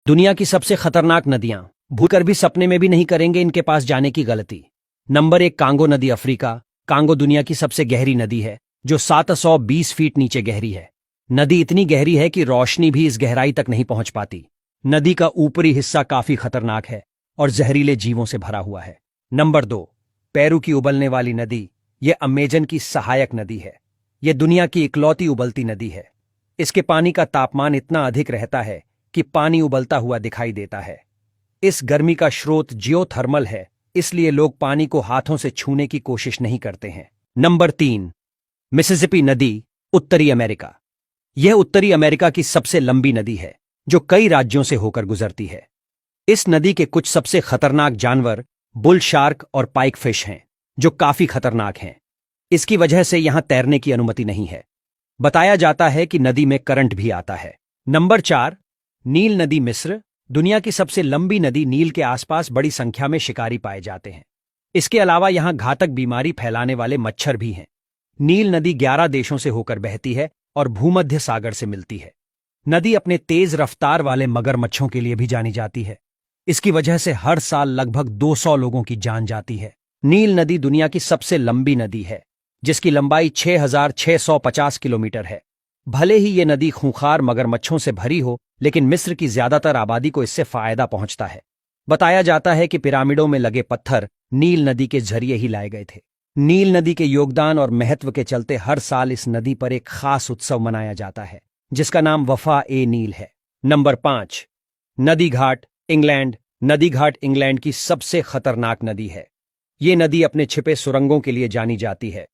दुनिया की सबसे खतरनाक नदियां भूलकर भी सपने में भी नहीं करेंगे इनके पास जाने की गलती। नंबर 1, कांगो नदी, अफ्रीका। कांगो दुनिया की सबसे गहरी नदी है, जो 720 फीट नीचे गहरी है। नदी इतनी गहरी है कि रोशनी भी इस गहराई तक नहीं पहुंच पाती। नदी का ऊपरी हिस्सा काफी खतरनाक है और जहरीले जीवों से भरा हुआ है। नंबर 2, पेरू की उबलने वाली नदी। यह अमेजन की सहायक नदी है। यह दुनिया की इकलौती उबलती नदी है। इसके पानी का तापमान इतना अधिक रहता है कि पानी उबलता हुआ दिखाई देता है। इस गर्मी का स्रोत जियोथर्मल है, इसलिए लोग पानी को हाथों से छूने की कोशिश नहीं करते हैं। नंबर 3, मिसिसिपी नदी, उत्तरी अमेरिका। यह उत्तरी अमेरिका की सबसे लंबी नदी है, जो कई राज्यों से होकर गुजरती है। इस नदी के कुछ सबसे खतरनाक जानवर बुल शार्क और पाइक फिश हैं, जो काफी खतरनाक हैं। इसकी वजह से यहां तैरने की अनुमति नहीं है। बताया जाता है कि नदी में करंट भी आता है। नंबर 4, नील नदी, मिस्र। दुनिया की सबसे लंबी नदी नील के आसपास बड़ी संख्या में शिकारी पाए जाते हैं। इसके अलावा यहां घातक बीमारी फैलाने वाले मच्छर भी हैं। नील नदी 11 देशों से होकर बहती है और भूमध्य सागर से मिलती है। नदी अपने तेज रफ्तार वाले मगरमच्छों के लिए भी जानी जाती है। इसकी वजह से हर साल लगभग 200 लोगों की जान जाती है। नील नदी दुनिया की सबसे लंबी नदी है, जिसकी लंबाई 6,650 किलोमीटर है। भले ही ये नदी खूंखार मगरमच्छों से भरी हो, लेकिन मिस्र की ज्यादातर आबादी को इससे फायदा पहुंचता है। बताया जाता है कि पिरामिडों में लगे पत्थर नील नदी के जरिए ही लाए गए थे। नील नदी के योगदान और महत्व के चलते हर साल इस नदी पर एक खास उत्सव मनाया जाता है, जिसका नाम वफा ए नील है। नंबर 5, नदी घाट, इंग्लैंड। नदी घाट इंग्लैंड की सबसे खतरनाक नदी है। ये नदी अपने छिपे सुरंगों के लिए जानी जाती है।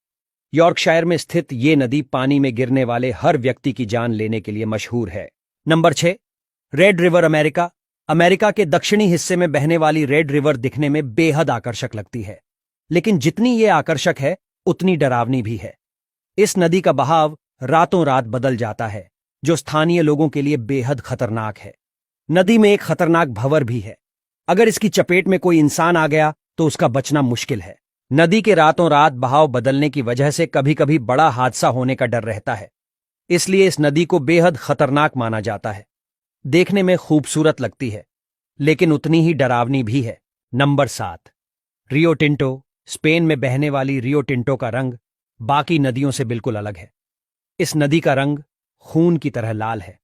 यॉर्कशायर में स्थित ये नदी पानी में गिरने वाले हर व्यक्ति की जान लेने के लिए मशहूर है। Number 6, red river, America. America के दक्षिणी हिस्से में बहने वाली रेड रिवर दिखने में बेहद आकर्षक लगती है, लेकिन जितनी ये आकर्षक है उतनी डरावनी भी है। इस नदी का बहाव रातों रात बदल जाता है, जो स्थानीय लोगों के लिए बेहद खतरनाक है। नदी में एक खतरनाक भंवर भी है। अगर इसकी चपेट में कोई इंसान आ गया तो उसका बचना मुश्किल है। नदी के रातों रात बहाव बदलने की वजह से कभी कभी बड़ा हादसा होने का डर रहता है, इसलिए इस नदी को बेहद खतरनाक माना जाता है। देखने में खूबसूरत लगती है, लेकिन उतनी ही डरावनी भी है। Number 7, Rio Tinto. स्पेन में बहने वाली रियो टिंटो का रंग बाकी नदियों से बिल्कुल अलग है। इस नदी का रंग खून की तरह लाल है।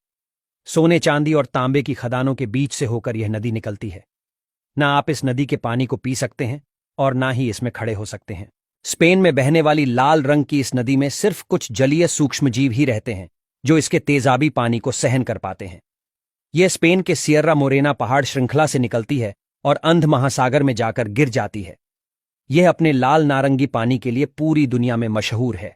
सोने, चांदी और तांबे की खदानों के बीच से होकर यह नदी निकलती है। ना आप इस नदी के पानी को पी सकते हैं और ना ही इसमें खड़े हो सकते हैं। स्पेन में बहने वाली लाल रंग की इस नदी में सिर्फ कुछ जलीय सूक्ष्मजीव ही रहते हैं, जो इसके तेजाबी पानी को सहन कर पाते हैं। यह स्पेन के सियर्रा मोरेना पहाड़ श्रृंखला से निकलती है और अंध महासागर में जाकर गिर जाती है। यह अपने लाल नारंगी पानी के लिए पूरी दुनिया में मशहूर है।